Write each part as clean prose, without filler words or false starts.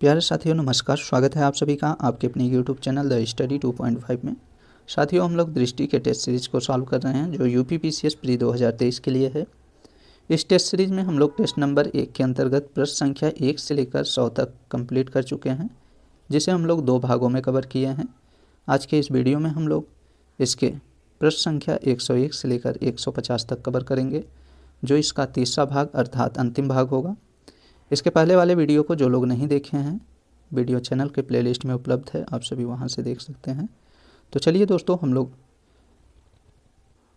प्यारे साथियों नमस्कार, स्वागत है आप सभी का आपके अपने यूट्यूब चैनल द स्टडी 2.5 में। साथियों हम लोग दृष्टि के टेस्ट सीरीज़ को सॉल्व कर रहे हैं जो यूपीपीसीएस प्री 2023 के लिए है। इस टेस्ट सीरीज़ में हम लोग टेस्ट नंबर 1 के अंतर्गत प्रश्न संख्या 1 से लेकर 100 तक कंप्लीट कर चुके हैं, जिसे हम लोग 2 भागों में कवर किए हैं। आज के इस वीडियो में हम लोग इसके प्रश्न संख्या 101 से लेकर 150 तक कवर करेंगे, जो इसका तीसरा भाग अर्थात अंतिम भाग होगा। इसके पहले वाले वीडियो को जो लोग नहीं देखे हैं, वीडियो चैनल के प्लेलिस्ट में उपलब्ध है, आप सभी वहां से देख सकते हैं। तो चलिए दोस्तों, हम लोग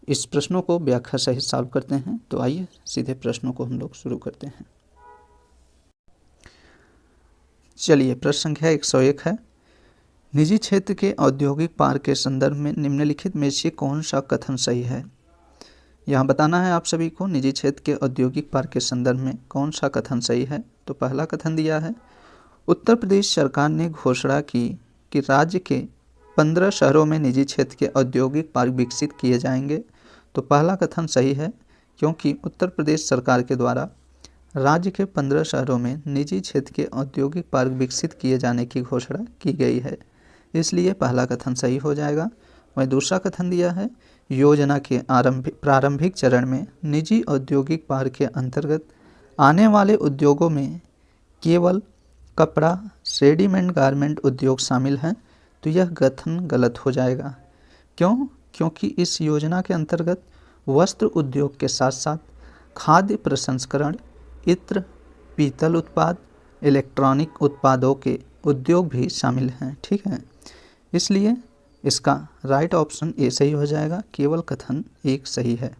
इस प्रश्नों को व्याख्या सहित सॉल्व करते हैं। तो आइए सीधे प्रश्नों को हम लोग शुरू करते हैं। चलिए, प्रश्न संख्या 101 है, निजी क्षेत्र के औद्योगिक पार्क के संदर्भ में निम्नलिखित में से कौन सा कथन सही है। यहाँ बताना है आप सभी को निजी क्षेत्र के औद्योगिक पार्क के संदर्भ में कौन सा कथन सही है। तो पहला कथन दिया है, उत्तर प्रदेश सरकार ने घोषणा की कि राज्य के 15 शहरों में निजी क्षेत्र के औद्योगिक पार्क विकसित किए जाएंगे। तो पहला कथन सही है, क्योंकि उत्तर प्रदेश सरकार के द्वारा राज्य के 15 शहरों में निजी क्षेत्र के औद्योगिक पार्क विकसित किए जाने की घोषणा की गई है, इसलिए पहला कथन सही हो जाएगा। वहीं दूसरा कथन दिया है, योजना के प्रारंभिक चरण में निजी औद्योगिक पार्क के अंतर्गत आने वाले उद्योगों में केवल कपड़ा रेडीमेड गारमेंट उद्योग शामिल हैं। तो यह कथन गलत हो जाएगा। क्यों? क्योंकि इस योजना के अंतर्गत वस्त्र उद्योग के साथ साथ खाद्य प्रसंस्करण, इत्र, पीतल उत्पाद, इलेक्ट्रॉनिक उत्पादों के उद्योग भी शामिल हैं। ठीक है, इसलिए इसका राइट ऑप्शन ए सही हो जाएगा। केवल कथन एक सही है।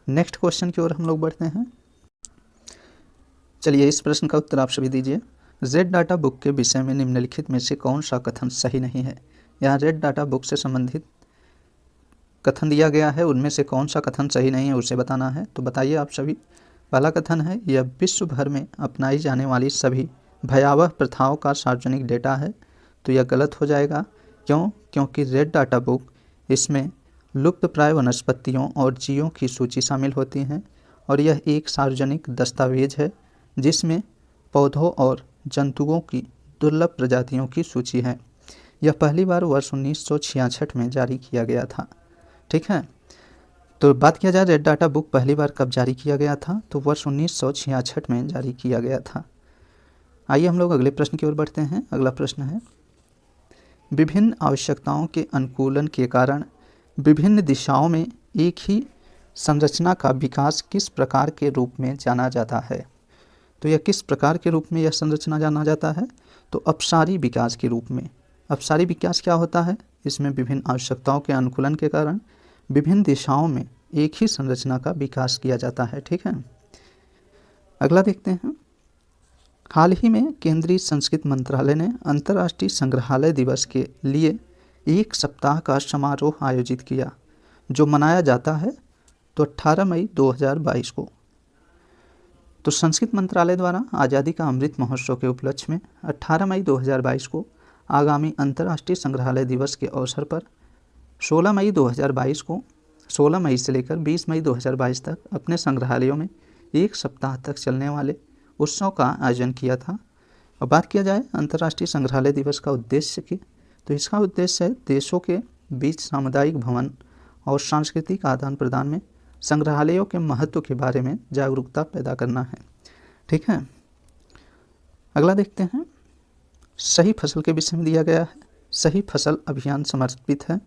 नेक्स्ट क्वेश्चन की ओर हम लोग बढ़ते हैं। चलिए, इस प्रश्न का उत्तर आप सभी दीजिए। रेड डाटा बुक के विषय में निम्नलिखित में से कौन सा कथन सही नहीं है। यहाँ रेड डाटा बुक से संबंधित कथन दिया गया है, उनमें से कौन सा कथन सही नहीं है उसे बताना है। तो बताइए आप सभी। पहला कथन है, यह विश्व भर में अपनाई जाने वाली सभी भयावह प्रथाओं का सार्वजनिक डेटा है। तो यह गलत हो जाएगा। क्यों? क्योंकि रेड डाटा बुक इसमें लुप्तप्राय वनस्पतियों और जीवों की सूची शामिल होती हैं, और यह एक सार्वजनिक दस्तावेज है जिसमें पौधों और जंतुओं की दुर्लभ प्रजातियों की सूची है। यह पहली बार वर्ष 1966 में जारी किया गया था। ठीक है, तो बात किया जाए रेड डाटा बुक पहली बार कब जारी किया गया था, तो वर्ष 1966 में जारी किया गया था। आइए हम लोग अगले प्रश्न की ओर बढ़ते हैं। अगला प्रश्न है, विभिन्न आवश्यकताओं के अनुकूलन के कारण विभिन्न दिशाओं में एक ही संरचना का विकास किस प्रकार के रूप में जाना जाता है। तो यह किस प्रकार के रूप में यह संरचना जाना जाता है, तो अपसारी विकास के रूप में। अपसारी विकास क्या होता है? इसमें विभिन्न आवश्यकताओं के अनुकूलन के कारण विभिन्न दिशाओं में एक ही संरचना का विकास किया जाता है। ठीक है, अगला देखते हैं। हाल ही में केंद्रीय संस्कृति मंत्रालय ने अंतर्राष्ट्रीय संग्रहालय दिवस के लिए एक सप्ताह का समारोह आयोजित किया, जो मनाया जाता है तो 18 मई 2022 को। तो संस्कृति मंत्रालय द्वारा आज़ादी का अमृत महोत्सव के उपलक्ष्य में 18 मई 2022 को आगामी अंतर्राष्ट्रीय संग्रहालय दिवस के अवसर पर 16 मई 2022 को 16 मई से लेकर 20 मई 2022 तक अपने संग्रहालयों में एक सप्ताह तक चलने वाले उत्सव का आयोजन किया था। और बात किया जाए अंतर्राष्ट्रीय संग्रहालय दिवस का उद्देश्य की, तो इसका उद्देश्य है देशों के बीच सामुदायिक भवन और सांस्कृतिक आदान प्रदान में संग्रहालयों के महत्व के बारे में जागरूकता पैदा करना है। ठीक है, अगला देखते हैं। सही फसल के विषय में दिया गया है, सही फसल अभियान समर्पित है।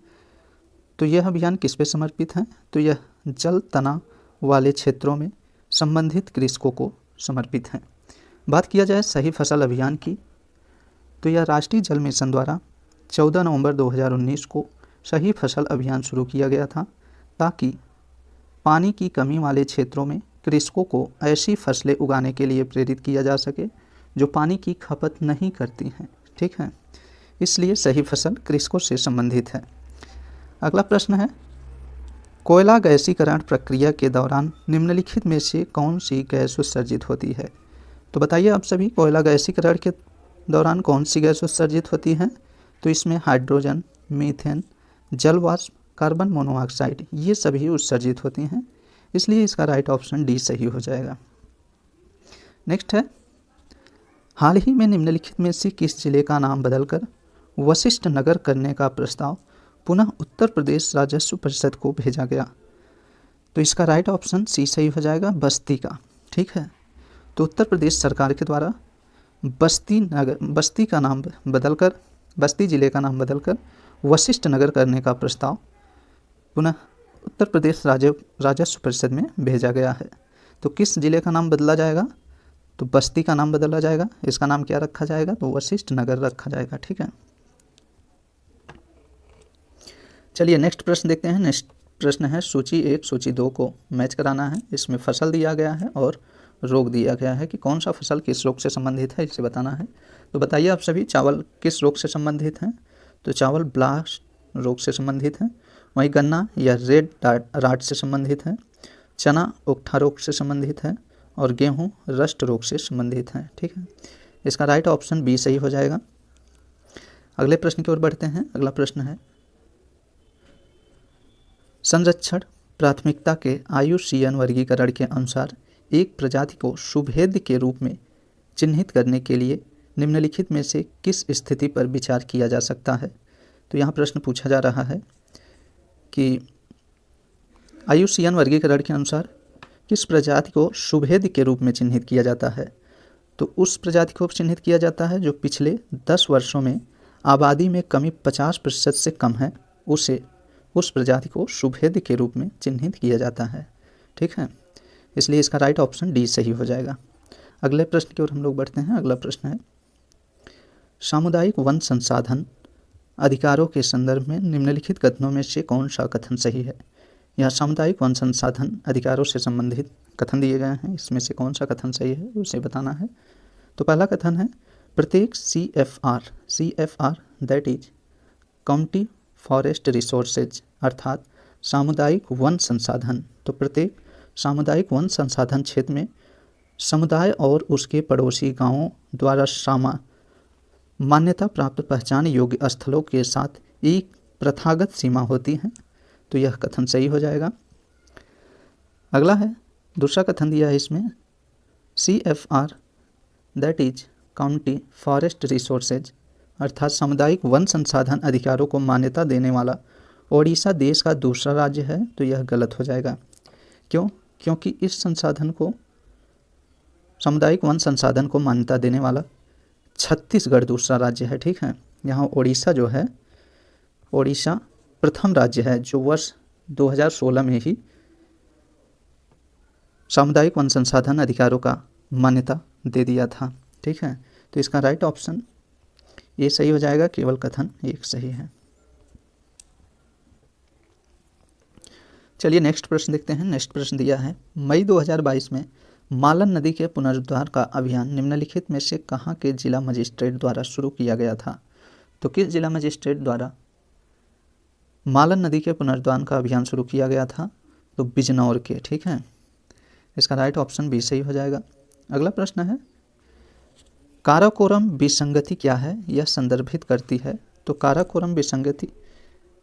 तो यह अभियान किस पे समर्पित है, तो यह जल तनाव वाले क्षेत्रों में संबंधित कृषकों को समर्पित है। बात किया जाए सही फसल अभियान की, तो यह राष्ट्रीय जल मिशन द्वारा 14 नवंबर 2019 को सही फसल अभियान शुरू किया गया था, ताकि पानी की कमी वाले क्षेत्रों में कृषकों को ऐसी फसलें उगाने के लिए प्रेरित किया जा सके जो पानी की खपत नहीं करती हैं। ठीक है, इसलिए सही फसल कृषकों से संबंधित है। अगला प्रश्न है, कोयला गैसीकरण प्रक्रिया के दौरान निम्नलिखित में से कौन सी गैस उत्सर्जित होती है। तो बताइए आप सभी, कोयला गैसीकरण के दौरान कौन सी गैस उत्सर्जित होती है। तो इसमें हाइड्रोजन, मीथेन, जल वाष्प, कार्बन मोनोऑक्साइड, ये सभी उत्सर्जित होती हैं, इसलिए इसका राइट ऑप्शन डी सही हो जाएगा। नेक्स्ट है, हाल ही में निम्नलिखित में से किस जिले का नाम बदलकर वशिष्ठ नगर करने का प्रस्ताव पुनः उत्तर प्रदेश राजस्व परिषद को भेजा गया? तो इसका राइट ऑप्शन सी सही हो जाएगा, बस्ती का। ठीक है, तो उत्तर प्रदेश सरकार के द्वारा बस्ती का नाम बदलकर, बस्ती जिले का नाम बदलकर वशिष्ठ नगर करने का प्रस्ताव पुनः उत्तर प्रदेश राजस्व परिषद में भेजा गया है। तो किस जिले का नाम बदला जाएगा? तो बस्ती का नाम बदला जाएगा। इसका नाम क्या रखा जाएगा? तो वशिष्ठ नगर रखा जाएगा। ठीक है, चलिए नेक्स्ट प्रश्न देखते हैं। नेक्स्ट प्रश्न है सूची 1 सूची 2 को मैच कराना है। इसमें फसल दिया गया है और रोग दिया गया है कि कौन सा फसल किस रोग से संबंधित है, इसे बताना है। तो बताइए आप सभी, चावल किस रोग से संबंधित हैं? तो चावल ब्लास्ट रोग से संबंधित है। वहीं गन्ना या रेड राट से संबंधित है। चना उकठा रोग से संबंधित है और गेहूं रस्ट रोग से संबंधित है। ठीक है, इसका राइट ऑप्शन बी सही हो जाएगा। अगले प्रश्न की ओर बढ़ते हैं। अगला प्रश्न है संरक्षण प्राथमिकता के IUCN वर्गीकरण के अनुसार एक प्रजाति को शुभेद्य के रूप में चिन्हित करने के लिए निम्नलिखित में से किस स्थिति पर विचार किया जा सकता है? तो यहाँ प्रश्न पूछा जा रहा है कि IUCN वर्गीकरण के अनुसार किस प्रजाति को शुभेद्य के रूप में चिन्हित किया जाता है? तो उस प्रजाति को चिन्हित किया जाता है जो पिछले 10 वर्षों में आबादी में कमी 50% से कम है, उस प्रजाति को शुभेद्य के रूप में चिन्हित किया जाता है। ठीक है, इसलिए इसका राइट ऑप्शन डी सही हो जाएगा। अगले प्रश्न की ओर हम लोग बढ़ते हैं। अगला प्रश्न है सामुदायिक वन संसाधन अधिकारों के संदर्भ में निम्नलिखित कथनों में से कौन सा कथन सही है? यह सामुदायिक वन संसाधन अधिकारों से संबंधित कथन दिए गए हैं, इसमें से कौन सा कथन सही है उसे बताना है। तो पहला कथन है प्रत्येक CFR that is county forest resources अर्थात सामुदायिक वन संसाधन, तो प्रत्येक सामुदायिक वन संसाधन क्षेत्र में समुदाय और उसके पड़ोसी गांवों द्वारा मान्यता प्राप्त पहचान योग्य स्थलों के साथ एक प्रथागत सीमा होती है। तो यह कथन सही हो जाएगा। अगला है दूसरा कथन दिया है इसमें CFR that is county forest resources अर्थात सामुदायिक वन संसाधन अधिकारों को मान्यता देने वाला ओडिशा देश का दूसरा राज्य है। तो यह गलत हो जाएगा। क्यों? क्योंकि इस सामुदायिक वन संसाधन को मान्यता देने वाला छत्तीसगढ़ दूसरा राज्य है। ठीक है, यहाँ ओडिशा जो है, ओडिशा प्रथम राज्य है जो वर्ष 2016 में ही सामुदायिक वन संसाधन अधिकारों का मान्यता दे दिया था। ठीक है, तो इसका राइट ऑप्शन ये सही हो जाएगा, केवल कथन एक सही है। चलिए नेक्स्ट प्रश्न देखते हैं। नेक्स्ट प्रश्न दिया है मई 2022 में मालन नदी के पुनरुद्धार का अभियान निम्नलिखित में से कहाँ के जिला मजिस्ट्रेट द्वारा शुरू किया गया था? तो किस जिला मजिस्ट्रेट द्वारा मालन नदी के पुनरुद्धार का अभियान शुरू किया गया था? तो बिजनौर के। ठीक है, इसका राइट ऑप्शन बी सही हो जाएगा। अगला प्रश्न है काराकोरम विसंगति क्या है, यह संदर्भित करती है? तो काराकोरम विसंगति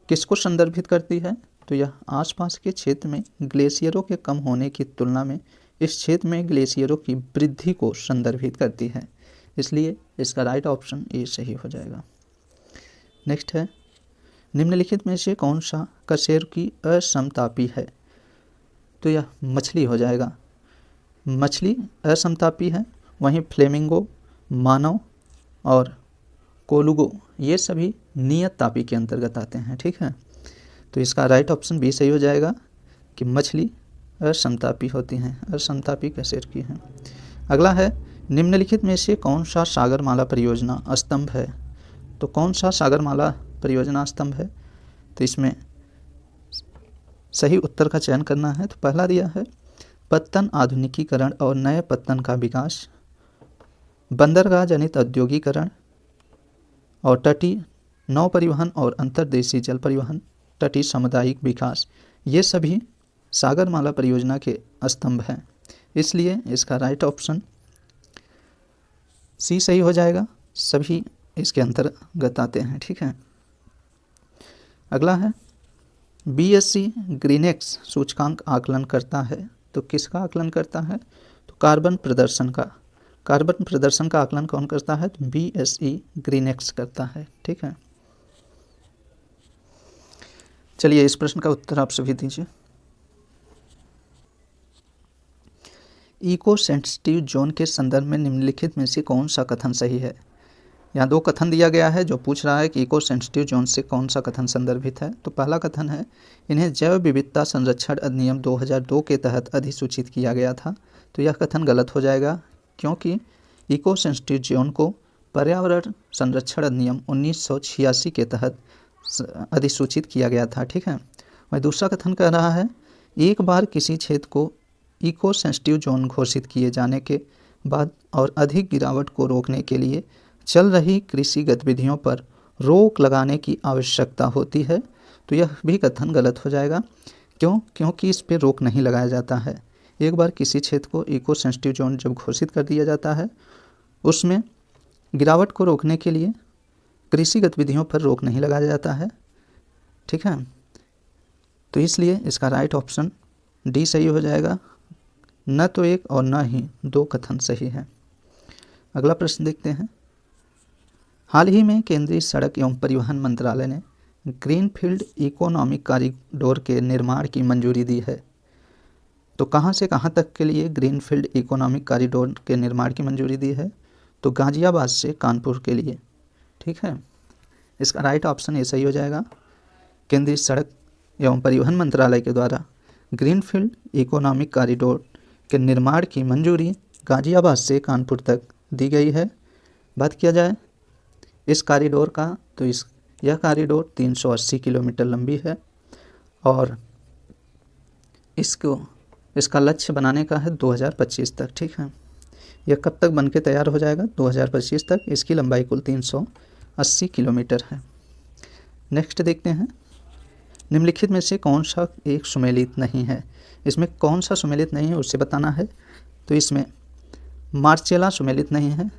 किसको संदर्भित करती है? तो यह आसपास के क्षेत्र में ग्लेशियरों के कम होने की तुलना में इस क्षेत्र में ग्लेशियरों की वृद्धि को संदर्भित करती है, इसलिए इसका राइट ऑप्शन ए सही हो जाएगा। नेक्स्ट है निम्नलिखित में से कौन सा कशेरुकी असमतापी है? तो यह मछली हो जाएगा। मछली असमतापी है। वहीं फ्लेमिंगो, मानव और कोलुगो ये सभी नियत तापी के अंतर्गत आते हैं। ठीक है, तो इसका राइट ऑप्शन बी सही हो जाएगा कि मछली असमतापी होती हैं, असमतापी कशेरुकी हैं। अगला है निम्नलिखित में से कौन सा सागरमाला परियोजना स्तंभ है? तो कौन सा सागरमाला परियोजना स्तंभ है? तो इसमें सही उत्तर का चयन करना है। तो पहला दिया है पत्तन आधुनिकीकरण और नए पत्तन का विकास, बंदरगाह जनित औद्योगिकरण और तटीय नौ परिवहन और अंतर्देशीय जल परिवहन, तटीय सामुदायिक विकास, ये सभी सागरमाला परियोजना के स्तंभ हैं, इसलिए इसका राइट ऑप्शन सी सही हो जाएगा। सभी इसके अंतर्गत आते हैं। ठीक है, अगला है BSc ग्रीनएक्स सूचकांक आकलन करता है। तो किसका आकलन करता है? तो कार्बन प्रदर्शन का। कार्बन प्रदर्शन का आकलन कौन करता है? तो BSE ग्रीनएक्स करता है। ठीक है, चलिए इस प्रश्न का उत्तर आप सभी दीजिए। इको सेंसिटिव जोन के संदर्भ में निम्नलिखित में से कौन सा कथन सही है? यहाँ दो कथन दिया गया है जो पूछ रहा है कि इको सेंसिटिव जोन से कौन सा कथन संदर्भित है। तो पहला कथन है, इन्हें जैव विविधता संरक्षण अधिनियम 2002 के तहत अधिसूचित किया गया था। तो यह कथन गलत हो जाएगा, क्योंकि इको सेंसिटिव जोन को पर्यावरण संरक्षण अधिनियम 1986 के तहत अधिसूचित किया गया था। ठीक है, वही दूसरा कथन कह रहा है, एक बार किसी क्षेत्र को इको सेंसिटिव जोन घोषित किए जाने के बाद और अधिक गिरावट को रोकने के लिए चल रही कृषि गतिविधियों पर रोक लगाने की आवश्यकता होती है। तो यह भी कथन गलत हो जाएगा, क्योंकि इस पर रोक नहीं लगाया जाता है। एक बार किसी क्षेत्र को इको सेंसिटिव जोन जब घोषित कर दिया जाता है, उसमें गिरावट को रोकने के लिए कृषि गतिविधियों पर रोक नहीं लगाया जाता है। ठीक है, तो इसलिए इसका राइट ऑप्शन डी सही हो जाएगा। न तो एक और न ही दो कथन सही है। अगला प्रश्न देखते हैं। हाल ही में केंद्रीय सड़क एवं परिवहन मंत्रालय ने ग्रीनफील्ड इकोनॉमिक कॉरिडोर के निर्माण की मंजूरी दी है। तो कहां से कहां तक के लिए ग्रीनफील्ड इकोनॉमिक कॉरिडोर के निर्माण की मंजूरी दी है? तो गाजियाबाद से कानपुर के लिए। ठीक है, इसका राइट ऑप्शन ये सही हो जाएगा। केंद्रीय सड़क एवं परिवहन मंत्रालय के द्वारा ग्रीनफील्ड इकोनॉमिक कॉरिडोर के निर्माण की मंजूरी गाजियाबाद से कानपुर तक दी गई है। बात किया जाए इस कॉरिडोर का, तो यह कॉरिडोर 380 किलोमीटर लंबी है और इसका लक्ष्य बनाने का है 2025 तक। ठीक है, यह कब तक बनके तैयार हो जाएगा? 2025 तक। इसकी लंबाई कुल 380 किलोमीटर है। नेक्स्ट देखते हैं, निम्नलिखित में से कौन सा एक सुमेलित नहीं है? इसमें कौन सा सुमेलित नहीं है उससे बताना है। तो इसमें मार्चेला सुमेलित नहीं है।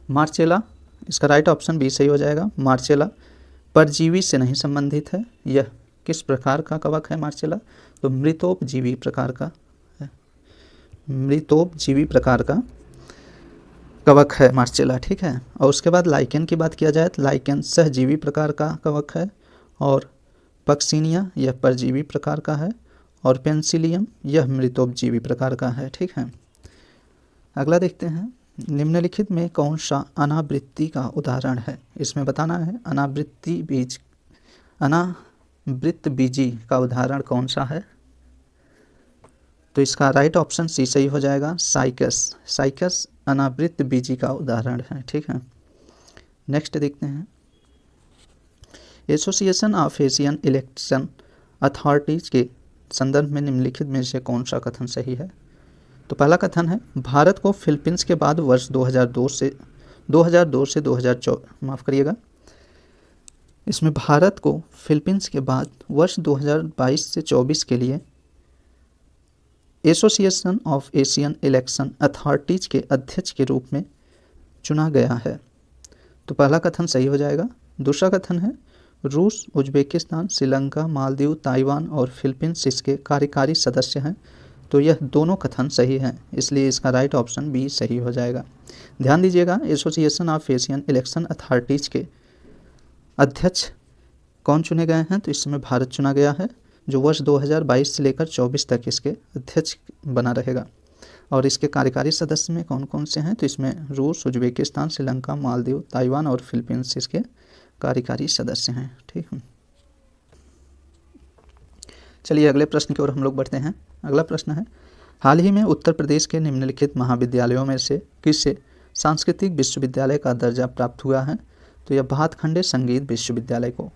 मार्चेला, इसका राइट ऑप्शन बी सही हो जाएगा। मार्चेला परजीवी से नहीं संबंधित है। यह किस प्रकार का कवक है मार्चेला? तो मृतोपजीवी प्रकार का है। मृतोपजीवी प्रकार का कवक है मार्चेला। ठीक है, और उसके बाद लाइकेन की बात किया जाए तो लाइकेन सहजीवी प्रकार का कवक है और पक्सिनिया यह परजीवी प्रकार का है और पेंसिलियम यह मृतोपजीवी प्रकार का है। ठीक है, अगला देखते हैं, निम्नलिखित में कौन सा अनावृत्ति का उदाहरण है? इसमें बताना है अनावृत बीजी का उदाहरण कौन सा है? तो इसका राइट ऑप्शन सी सही हो जाएगा। साइकस अनावृत बीजी का उदाहरण है। ठीक है, नेक्स्ट देखते हैं, association of Asian election authorities के संदर्भ में निम्नलिखित में से कौन सा कथन सही है? तो पहला कथन है, भारत को फिलीपींस के बाद वर्ष 2002 से 2024 माफ़ करिएगा, इसमें भारत को फिलीपींस के बाद वर्ष 2022 से 24 के लिए association of Asian election authorities के अध्यक्ष के रूप में चुना गया है। तो पहला कथन सही हो जाएगा। दूसरा कथन है, रूस, उज्बेकिस्तान, श्रीलंका, मालदीव, ताइवान और फिलीपींस इसके कार्यकारी सदस्य हैं। तो यह दोनों कथन सही हैं, इसलिए इसका राइट ऑप्शन बी सही हो जाएगा। ध्यान दीजिएगा, association of Asian election authorities के अध्यक्ष कौन चुने गए हैं? तो इसमें भारत चुना गया है, जो वर्ष 2022 से लेकर 24 तक इसके अध्यक्ष बना रहेगा। और इसके कार्यकारी सदस्य में कौन कौन से हैं? तो इसमें रूस, उज्बेकिस्तान, श्रीलंका, मालदीव, ताइवान और फिलीपींस इसके कार्यकारी सदस्य हैं। ठीक है, चलिए अगले प्रश्न की ओर हम लोग बढ़ते हैं। अगला प्रश्न है, हाल ही में उत्तर प्रदेश के निम्नलिखित महाविद्यालयों में से किससे सांस्कृतिक विश्वविद्यालय का दर्जा प्राप्त हुआ है? तो यह भातखंडे संगीत विश्वविद्यालय को।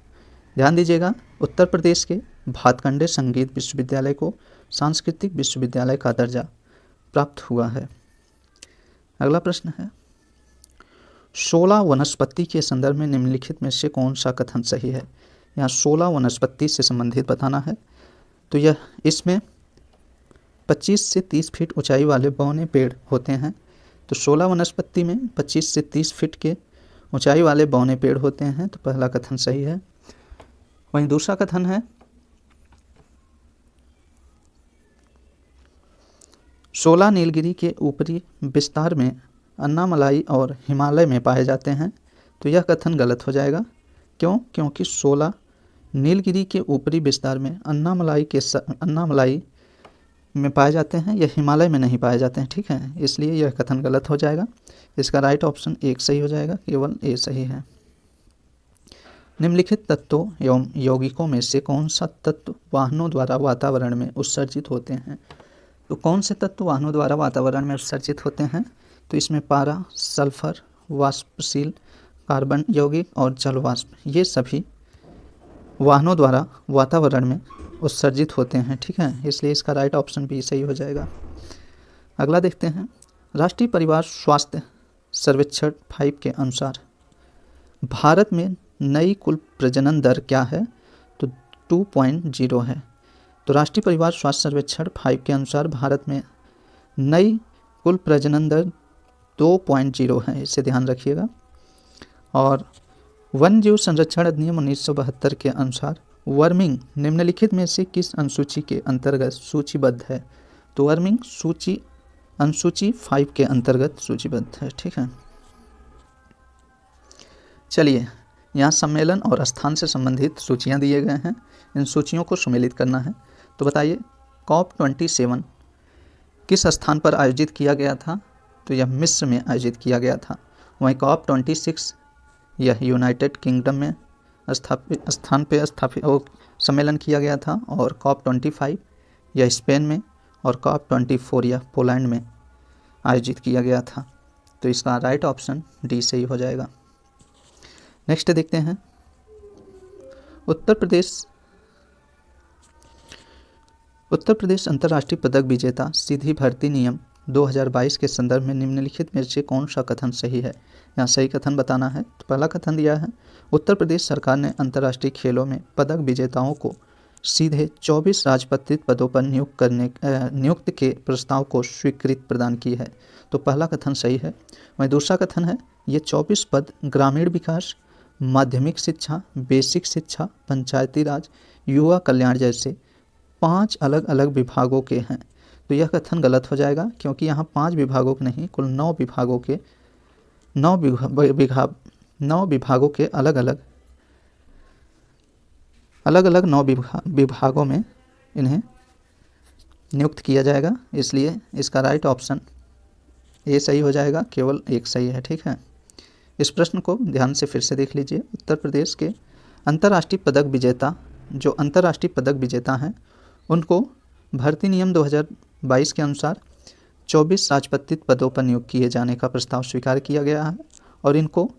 ध्यान दीजिएगा, उत्तर प्रदेश के भातखंडे संगीत विश्वविद्यालय को सांस्कृतिक विश्वविद्यालय का दर्जा प्राप्त हुआ है। अगला प्रश्न है, 16 वनस्पति के संदर्भ में निम्नलिखित में से कौन सा कथन सही है? यहाँ 16 वनस्पति से संबंधित बताना है। तो यह इसमें 25 से 30 फीट ऊंचाई वाले बौने पेड़ होते हैं। तो 16 वनस्पति में 25 से 30 फीट के ऊंचाई वाले बौने पेड़ होते हैं। तो पहला कथन सही है। वहीं दूसरा कथन है, 16 नीलगिरी के ऊपरी विस्तार में अन्नामलाई और हिमालय में पाए जाते हैं, तो यह कथन गलत हो जाएगा। क्यों? क्योंकि 16 नीलगिरी के ऊपरी विस्तार में अन्नामलाई में पाए जाते हैं, यह हिमालय में नहीं पाए जाते हैं, ठीक है, इसलिए यह कथन गलत हो जाएगा। इसका राइट ऑप्शन एक सही हो जाएगा, केवल ए सही है। निम्नलिखित तत्वों एवं यौगिकों में से कौन सा तत्व वाहनों द्वारा वातावरण में उत्सर्जित होते हैं? तो कौन से तत्व वाहनों द्वारा वातावरण में उत्सर्जित होते हैं? तो इसमें पारा, सल्फर, वाष्पशील कार्बन यौगिक और जल वाष्प, ये सभी वाहनों द्वारा वातावरण में उत्सर्जित होते हैं, ठीक है, इसलिए इसका राइट ऑप्शन भी सही हो जाएगा। अगला देखते हैं। राष्ट्रीय परिवार स्वास्थ्य सर्वेक्षण 5 के अनुसार भारत में नई कुल प्रजनन दर क्या है? तो 2.0 है। तो राष्ट्रीय परिवार स्वास्थ्य सर्वेक्षण 5 के अनुसार भारत में नई कुल प्रजनन दर 2.0 है, इसे ध्यान रखिएगा। और वन्य जीव संरक्षण अधिनियम 1972 के अनुसार वर्मिंग निम्नलिखित में से किस अनुसूची के अंतर्गत सूचीबद्ध है? तो वर्मिंग अनुसूची 5 के अंतर्गत सूचीबद्ध है, ठीक है। चलिए, यहाँ सम्मेलन और स्थान से संबंधित सूचियाँ दिए गए हैं, इन सूचियों को सुमेलित करना है। तो बताइए, COP27 किस स्थान पर आयोजित किया गया था? तो यह मिस्र में आयोजित किया गया था। वहीं COP26 यह यूनाइटेड किंगडम में स्थापित सम्मेलन किया गया था, और COP25 यह स्पेन में, और COP24 यह पोलैंड में आयोजित किया गया था। तो इसका राइट ऑप्शन डी सही हो जाएगा। नेक्स्ट देखते हैं। उत्तर प्रदेश अंतर्राष्ट्रीय पदक विजेता सीधी भर्ती नियम 2022 के संदर्भ में निम्नलिखित में से कौन सा कथन सही है? यहाँ सही कथन बताना है। तो पहला कथन दिया है, उत्तर प्रदेश सरकार ने अंतर्राष्ट्रीय खेलों में पदक विजेताओं को सीधे 24 राजपत्रित पदों पर नियुक्त के प्रस्ताव को स्वीकृति प्रदान की है। तो पहला कथन सही है। वहीं दूसरा कथन है, ये 24 पद ग्रामीण विकास, माध्यमिक शिक्षा, बेसिक शिक्षा, पंचायती राज, युवा कल्याण जैसे 5 अलग अलग विभागों के हैं। तो यह कथन गलत हो जाएगा, क्योंकि यहाँ 5 विभागों के नहीं, कुल 9 विभागों के 9 विभागों के अलग अलग 9 विभागों में इन्हें नियुक्त किया जाएगा, इसलिए इसका राइट ऑप्शन ए सही हो जाएगा, केवल एक सही है, ठीक है। इस प्रश्न को ध्यान से फिर से देख लीजिए। उत्तर प्रदेश के अंतर्राष्ट्रीय पदक विजेता हैं, उनको भर्ती नियम 2022 के अनुसार 24 राजपत्रित पदों पर नियुक्त किए जाने का प्रस्ताव स्वीकार किया गया है, और इनको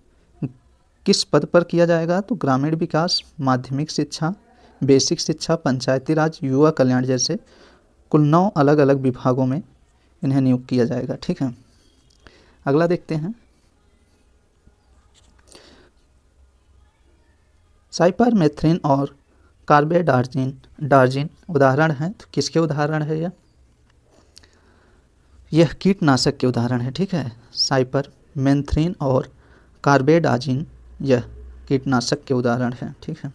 किस पद पर किया जाएगा? तो ग्रामीण विकास, माध्यमिक शिक्षा, बेसिक शिक्षा, पंचायती राज, युवा कल्याण जैसे कुल 9 अलग अलग विभागों में इन्हें नियुक्त किया जाएगा, ठीक है। अगला देखते हैं। साइपरमेथ्रिन और कार्बेडाजिन उदाहरण हैं, तो किसके उदाहरण है? यह कीटनाशक के उदाहरण है, ठीक है। साइपरमेथ्रिन और कार्बेडाजिन यह कीटनाशक के उदाहरण हैं, ठीक है।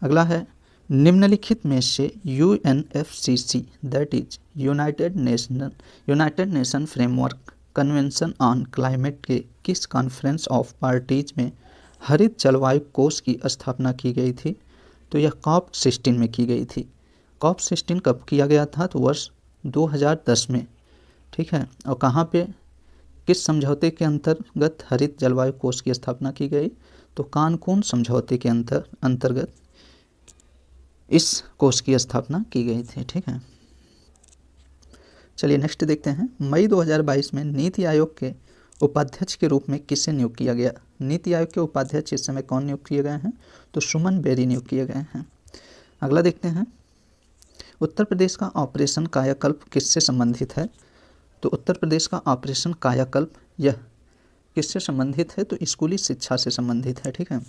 अगला है, निम्नलिखित में से UNFCCC that is United nation framework convention on climate के किस कॉन्फ्रेंस ऑफ पार्टीज में हरित जलवायु कोष की स्थापना की गई थी? तो यह COP16 में की गई थी। COP16 कब किया गया था? तो वर्ष 2010 में, ठीक है। और कहाँ पे, किस समझौते के अंतर्गत हरित जलवायु कोष की स्थापना की गई? तो कानकून समझौते के अंतर्गत इस कोष की स्थापना की गई थी, ठीक है। चलिए नेक्स्ट देखते हैं। मई 2022 में नीति आयोग के उपाध्यक्ष के रूप में किसे नियुक्त किया गया? नीति आयोग के उपाध्यक्ष इस समय कौन नियुक्त किए गए हैं? तो सुमन बेरी नियुक्त किए गए हैं। अगला देखते हैं। उत्तर प्रदेश का ऑपरेशन कायाकल्प किससे संबंधित है? तो उत्तर प्रदेश का ऑपरेशन कायाकल्प यह किससे संबंधित है? तो स्कूली शिक्षा से संबंधित है, ठीक है।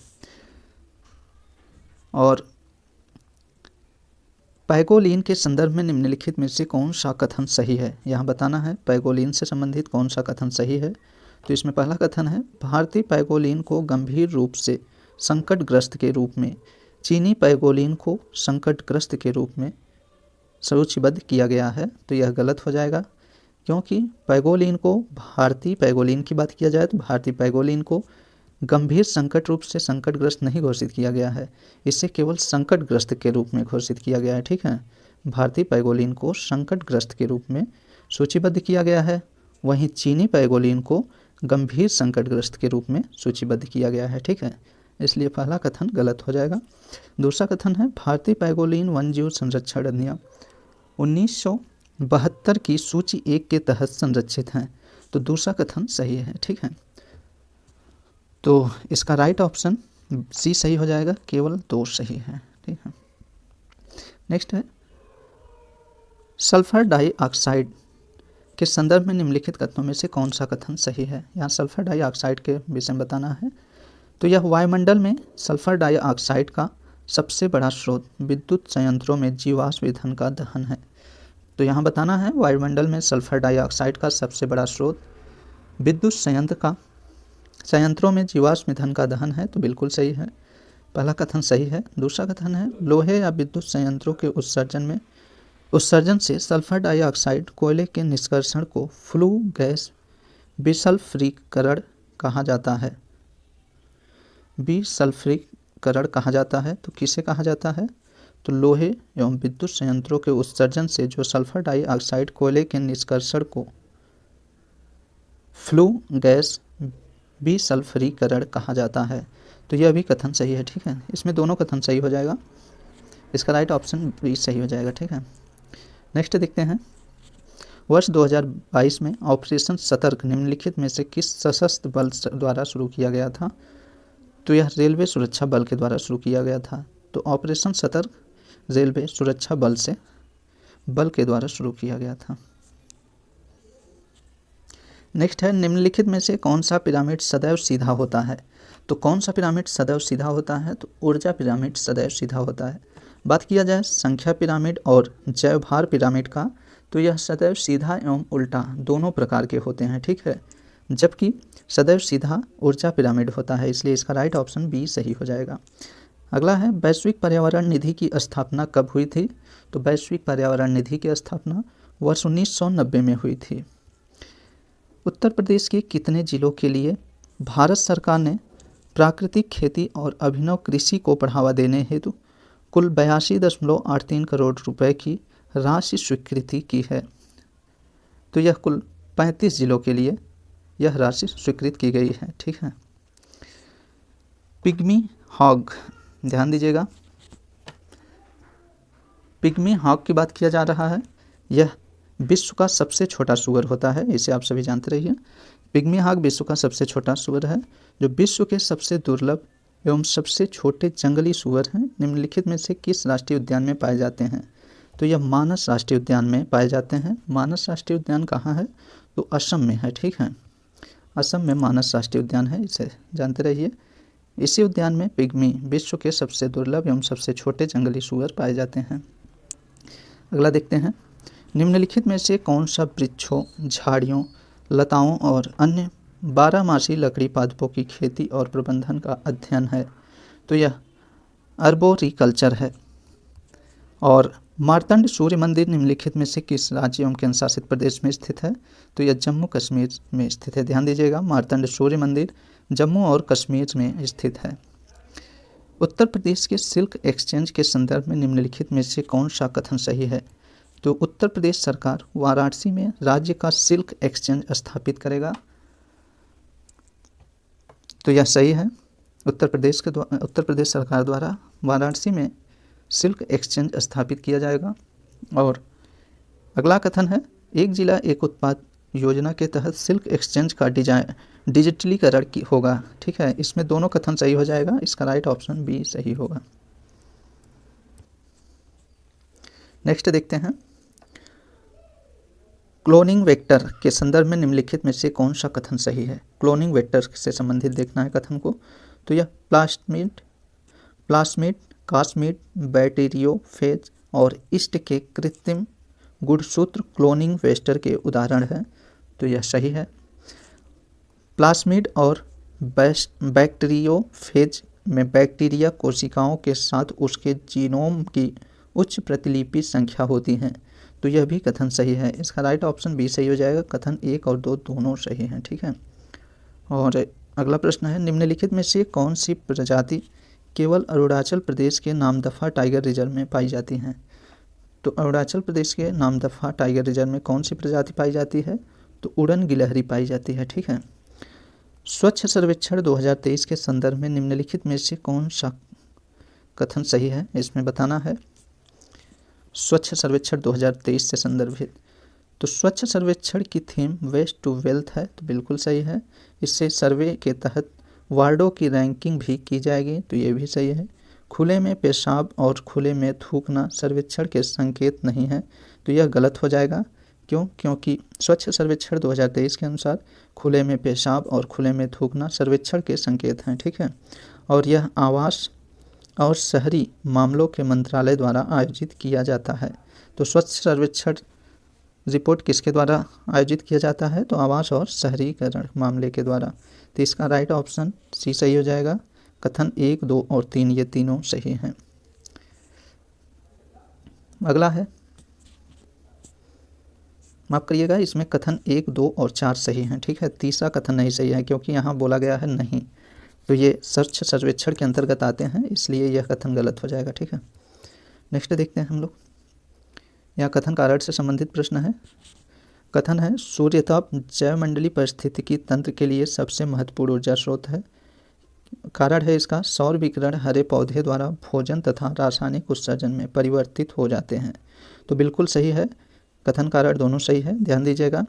और पैगोलिन के संदर्भ में निम्नलिखित में से कौन सा कथन सही है? यहाँ बताना है पैगोलिन से संबंधित कौन सा कथन सही है। तो इसमें पहला कथन है, भारतीय पैगोलिन को गंभीर रूप से संकटग्रस्त के रूप में, चीनी पैगोलिन को संकटग्रस्त के रूप में सूचीबद्ध किया गया है। तो यह गलत हो जाएगा, क्योंकि पैगोलिन को, भारतीय पैगोलिन की बात किया जाए तो भारतीय पैगोलिन को गंभीर संकट रूप से संकटग्रस्त नहीं घोषित किया गया है, इसे केवल संकटग्रस्त के रूप में घोषित किया गया है। ठीक है, भारतीय पैगोलिन को संकटग्रस्त के रूप में सूचीबद्ध किया गया है, वहीं चीनी पैगोलिन को गंभीर संकटग्रस्त के रूप में सूचीबद्ध किया गया है। ठीक है, इसलिए पहला कथन गलत हो जाएगा। दूसरा कथन है भारतीय पैगोलिन वन्यजीव संरक्षण अधिनियम 1972 की सूची 1 के तहत संरक्षित हैं, तो दूसरा कथन सही है। ठीक है, तो इसका राइट ऑप्शन सी सही हो जाएगा, केवल 2 सही है। ठीक है, नेक्स्ट है सल्फर डाइऑक्साइड के संदर्भ में निम्नलिखित कथनों में से कौन सा कथन सही है। यहाँ सल्फर डाइऑक्साइड के विषय में बताना है, तो यह वायुमंडल में सल्फर डाइऑक्साइड का सबसे बड़ा स्रोत विद्युत संयंत्रों में जीवाश्म ईंधन का दहन है। तो यहाँ बताना है वायुमंडल में सल्फर डाइऑक्साइड का सबसे बड़ा स्रोत विद्युत संयंत्रों में जीवाश्म ईंधन का दहन है, तो बिल्कुल सही है, पहला कथन सही है। दूसरा कथन है लोहे या विद्युत संयंत्रों के उत्सर्जन से सल्फर डाइऑक्साइड कोयले के निष्कर्षण को फ्लू गैस विसल्फरीकरण कहा जाता है। विसल्फरीकरण कहा जाता है, तो किसे कहा जाता है, तो लोहे एवं विद्युत संयंत्रों के उत्सर्जन से जो सल्फर डाइऑक्साइड कोयले के निष्कर्षण को फ्लू गैस विसल्फरीकरण कहा जाता है, तो यह भी कथन सही है। ठीक है, इसमें दोनों कथन सही हो जाएगा, इसका राइट ऑप्शन भी सही हो जाएगा। ठीक है, नेक्स्ट देखते हैं वर्ष 2022 में ऑपरेशन सतर्क निम्नलिखित में से किस सशस्त्र बल द्वारा शुरू किया गया था, तो यह रेलवे सुरक्षा बल के द्वारा शुरू किया गया था। तो ऑपरेशन सतर्क रेलवे सुरक्षा बल के द्वारा शुरू किया गया था। नेक्स्ट है निम्नलिखित में से कौन सा पिरामिड सदैव सीधा होता है। तो कौन सा पिरामिड सदैव सीधा होता है, तो ऊर्जा पिरामिड सदैव सीधा होता है। बात किया जाए संख्या पिरामिड और जयभार पिरामिड का, तो यह सदैव सीधा एवं उल्टा दोनों प्रकार के होते हैं। ठीक है, जबकि सदैव सीधा ऊर्जा पिरामिड होता है, इसलिए इसका राइट ऑप्शन बी सही हो जाएगा। अगला है वैश्विक पर्यावरण निधि की स्थापना कब हुई थी, तो वैश्विक पर्यावरण निधि की स्थापना वर्ष 1990 में हुई थी। उत्तर प्रदेश के कितने जिलों के लिए भारत सरकार ने प्राकृतिक खेती और अभिनव कृषि को बढ़ावा देने हेतु कुल 82.83 करोड़ रुपए की राशि स्वीकृति की है, तो यह कुल 35 जिलों के लिए यह राशि स्वीकृत की गई है। ठीक है, पिग्मी हॉग, ध्यान दीजिएगा, पिग्मी हॉग की बात किया जा रहा है। यह विश्व का सबसे छोटा सूअर होता है, इसे आप सभी जानते रहिए। पिग्मी हॉग विश्व का सबसे छोटा सूअर है, जो विश्व के सबसे दुर्लभ एवं सबसे छोटे जंगली सूअर हैं। निम्नलिखित में से किस राष्ट्रीय उद्यान में पाए जाते हैं, तो यह मानस राष्ट्रीय उद्यान में पाए जाते हैं। मानस राष्ट्रीय उद्यान कहाँ है, तो असम में है। ठीक है, असम में मानस राष्ट्रीय उद्यान है, इसे जानते रहिए। इसी उद्यान में पिग्मी विश्व के सबसे दुर्लभ एवं सबसे छोटे जंगली सूअर पाए जाते हैं। अगला देखते हैं निम्नलिखित में से कौन सा वृक्षों, झाड़ियों, लताओं और अन्य 12 लकड़ी पादपों की खेती और प्रबंधन का अध्ययन है, तो यह अर्बोरिकल्चर है। और मार्तंड सूर्य मंदिर निम्नलिखित में से किस राज्य एवं केंद्र शासित प्रदेश में स्थित है, तो यह जम्मू कश्मीर में स्थित है। ध्यान दीजिएगा, मार्तंड सूर्य मंदिर जम्मू और कश्मीर में स्थित है। उत्तर प्रदेश के सिल्क एक्सचेंज के संदर्भ में निम्नलिखित में से कौन सा कथन सही है, तो उत्तर प्रदेश सरकार वाराणसी में राज्य का सिल्क एक्सचेंज स्थापित करेगा, तो यह सही है। उत्तर प्रदेश सरकार द्वारा वाराणसी में सिल्क एक्सचेंज स्थापित किया जाएगा। और अगला कथन है एक जिला एक उत्पाद योजना के तहत सिल्क एक्सचेंज का डिजिटलीकरण होगा। ठीक है, इसमें दोनों कथन सही हो जाएगा, इसका राइट ऑप्शन बी सही होगा। नेक्स्ट देखते हैं क्लोनिंग वेक्टर के संदर्भ में निम्नलिखित में से कौन सा कथन सही है। क्लोनिंग वेक्टर से संबंधित देखना है कथन को, तो यह प्लास्मिड, कास्मिड, बैक्टीरियोफेज और ईस्ट के कृत्रिम गुणसूत्र क्लोनिंग वेक्टर के उदाहरण हैं, तो यह सही है। प्लास्मिड और बैक्टीरियोफेज में बैक्टीरिया कोशिकाओं के साथ उसके जीनोम की उच्च प्रतिलिपि संख्या होती हैं, तो यह भी कथन सही है। इसका राइट ऑप्शन बी सही हो जाएगा। कथन 1 और 2 दोनों सही हैं, ठीक है। और अगला प्रश्न है, निम्नलिखित में से कौन सी प्रजाति केवल अरुणाचल प्रदेश के नामदफा टाइगर रिजर्व में पाई जाती हैं? तो अरुणाचल प्रदेश के नामदफा टाइगर रिजर्व में कौन सी प्रजाति पाई जाती है? तो उड़न गिलहरी पाई जाती है, ठीक है। स्वच्छ सर्वेक्षण 2023 के संदर्भ में निम्नलिखित में से कौन सा कथन सही है, इसमें बताना है। स्वच्छ सर्वेक्षण 2023 से संदर्भित, तो स्वच्छ सर्वेक्षण की थीम वेस्ट टू वेल्थ है, तो बिल्कुल सही है। इससे सर्वे के तहत वार्डों की रैंकिंग भी की जाएगी, तो ये भी सही है। खुले में पेशाब और खुले में थूकना सर्वेक्षण के संकेत नहीं है, तो यह गलत हो जाएगा। क्यों? क्योंकि स्वच्छ सर्वेक्षण 2023 के अनुसार खुले में पेशाब और खुले में थूकना सर्वेक्षण के संकेत हैं, ठीक है। और यह आवास और शहरी मामलों के मंत्रालय द्वारा आयोजित किया जाता है। तो स्वच्छ सर्वेक्षण रिपोर्ट किसके द्वारा आयोजित किया जाता है? तो आवास और शहरीकरण मामले के द्वारा। तो इसका राइट ऑप्शन सी सही हो जाएगा। कथन 1, 2 और 3 ये तीनों सही हैं। अगला है, माफ करिएगा, इसमें कथन 1, 2 और 4 सही हैं, ठीक है। तीसरा कथन नहीं सही है क्योंकि यहाँ बोला गया है नहीं, तो ये स्वच्छ सर्वेक्षण के अंतर्गत आते हैं, इसलिए यह कथन गलत हो जाएगा, ठीक है। नेक्स्ट देखते हैं हम लोग, यहाँ कथन कारण से संबंधित प्रश्न है। कथन है, सूर्यताप जैवमंडलीय पारिस्थितिकी तंत्र के लिए सबसे महत्वपूर्ण ऊर्जा स्रोत है। कारण है इसका, सौर विकिरण हरे पौधे द्वारा भोजन तथा रासायनिक उत्सर्जन में परिवर्तित हो जाते हैं, तो बिल्कुल सही है। कथन कारण दोनों सही है, ध्यान दीजिएगा।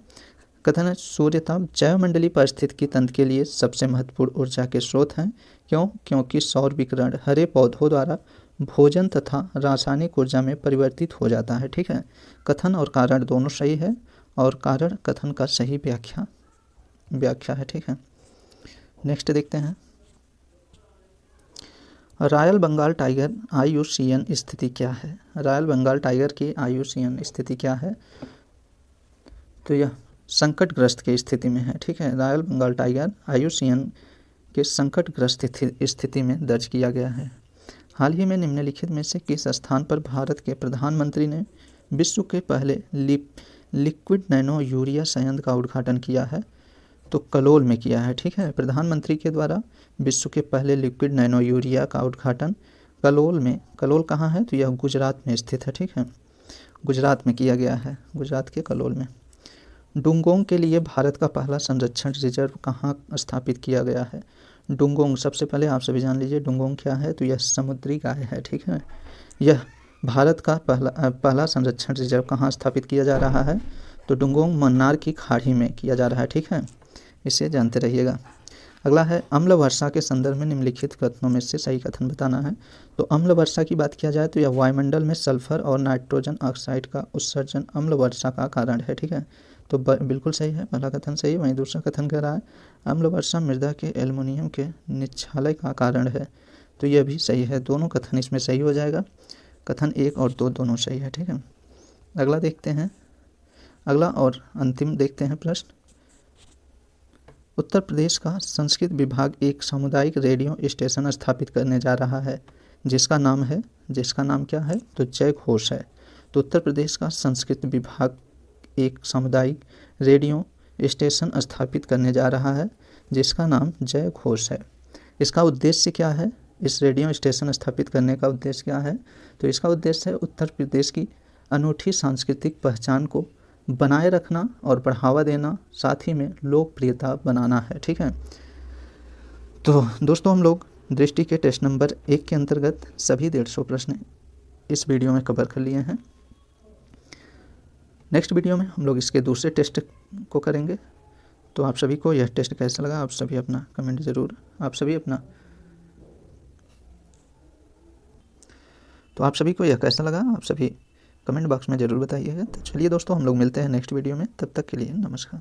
कथन है, सूर्यताप जैवमंडलीय पारिस्थितिकी तंत्र के लिए सबसे महत्वपूर्ण ऊर्जा के स्रोत हैं। क्यों? क्योंकि सौर विकिरण हरे पौधों द्वारा भोजन तथा रासायनिक ऊर्जा में परिवर्तित हो जाता है, ठीक है। कथन और कारण दोनों सही है और कारण कथन का सही व्याख्या है, ठीक है। नेक्स्ट देखते हैं, रॉयल बंगाल टाइगर IUCN स्थिति क्या है? रॉयल बंगाल टाइगर की IUCN स्थिति क्या है? तो यह संकटग्रस्त की स्थिति में है, ठीक है। रॉयल बंगाल टाइगर IUCN के संकटग्रस्त स्थिति में दर्ज किया गया है। हाल ही में निम्नलिखित में से किस स्थान पर भारत के प्रधानमंत्री ने विश्व के पहले लिक्विड नैनो यूरिया संयंत्र का उद्घाटन किया है? तो कलोल में किया है, ठीक है। प्रधानमंत्री के द्वारा विश्व के पहले लिक्विड नैनो यूरिया का उद्घाटन कलोल में, कलोल कहाँ है? तो यह गुजरात में स्थित है, ठीक है। गुजरात में किया गया है, गुजरात के कलोल में। डुंगोंग के लिए भारत का पहला संरक्षण रिजर्व कहाँ स्थापित किया गया है? डुंगोंग, सबसे पहले आप सभी जान लीजिए डुंगोंग क्या है, तो यह समुद्री गाय है, ठीक है। यह भारत का पहला संरक्षण रिजर्व कहाँ स्थापित किया जा रहा है? तो डुंगोंग मन्नार की खाड़ी में किया जा रहा है, ठीक है। इसे जानते रहिएगा। अगला है, अम्ल वर्षा के संदर्भ में निम्नलिखित कथनों में से सही कथन बताना है। तो अम्ल वर्षा की बात किया जाए तो यह वायुमंडल में सल्फर और नाइट्रोजन ऑक्साइड का उत्सर्जन अम्ल वर्षा का कारण है, ठीक है। तो बिल्कुल सही है, पहला कथन सही है। वहीं दूसरा कथन कह रहा है, अम्ल वर्षा मृदा के एल्युमिनियम के निक्षालय का कारण है, तो यह भी सही है। दोनों कथन इसमें सही हो जाएगा। कथन 1 और 2 दोनों सही है, ठीक है। अगला देखते हैं, अगला और अंतिम देखते हैं प्रश्न। उत्तर प्रदेश का संस्कृत विभाग एक सामुदायिक रेडियो स्टेशन स्थापित करने जा रहा है, जिसका नाम क्या है? तो जय घोष है। तो उत्तर प्रदेश का संस्कृत विभाग एक सामुदायिक रेडियो स्टेशन स्थापित करने जा रहा है, जिसका नाम जय घोष है। इसका उद्देश्य क्या है? इस रेडियो स्टेशन स्थापित करने का उद्देश्य क्या है? तो इसका उद्देश्य है उत्तर प्रदेश की अनूठी सांस्कृतिक पहचान को बनाए रखना और बढ़ावा देना, साथ ही में लोकप्रियता बनाना है, ठीक है। तो दोस्तों, हम लोग दृष्टि के टेस्ट नंबर 1 के अंतर्गत सभी 150 प्रश्न इस वीडियो में कवर कर लिए हैं। नेक्स्ट वीडियो में हम लोग इसके दूसरे टेस्ट को करेंगे। तो आप सभी को यह टेस्ट कैसा लगा, आप सभी अपना कमेंट ज़रूर, आप सभी को यह कैसा लगा, आप सभी कमेंट बॉक्स में ज़रूर बताइएगा। तो चलिए दोस्तों, हम लोग मिलते हैं नेक्स्ट वीडियो में, तब तक के लिए नमस्कार।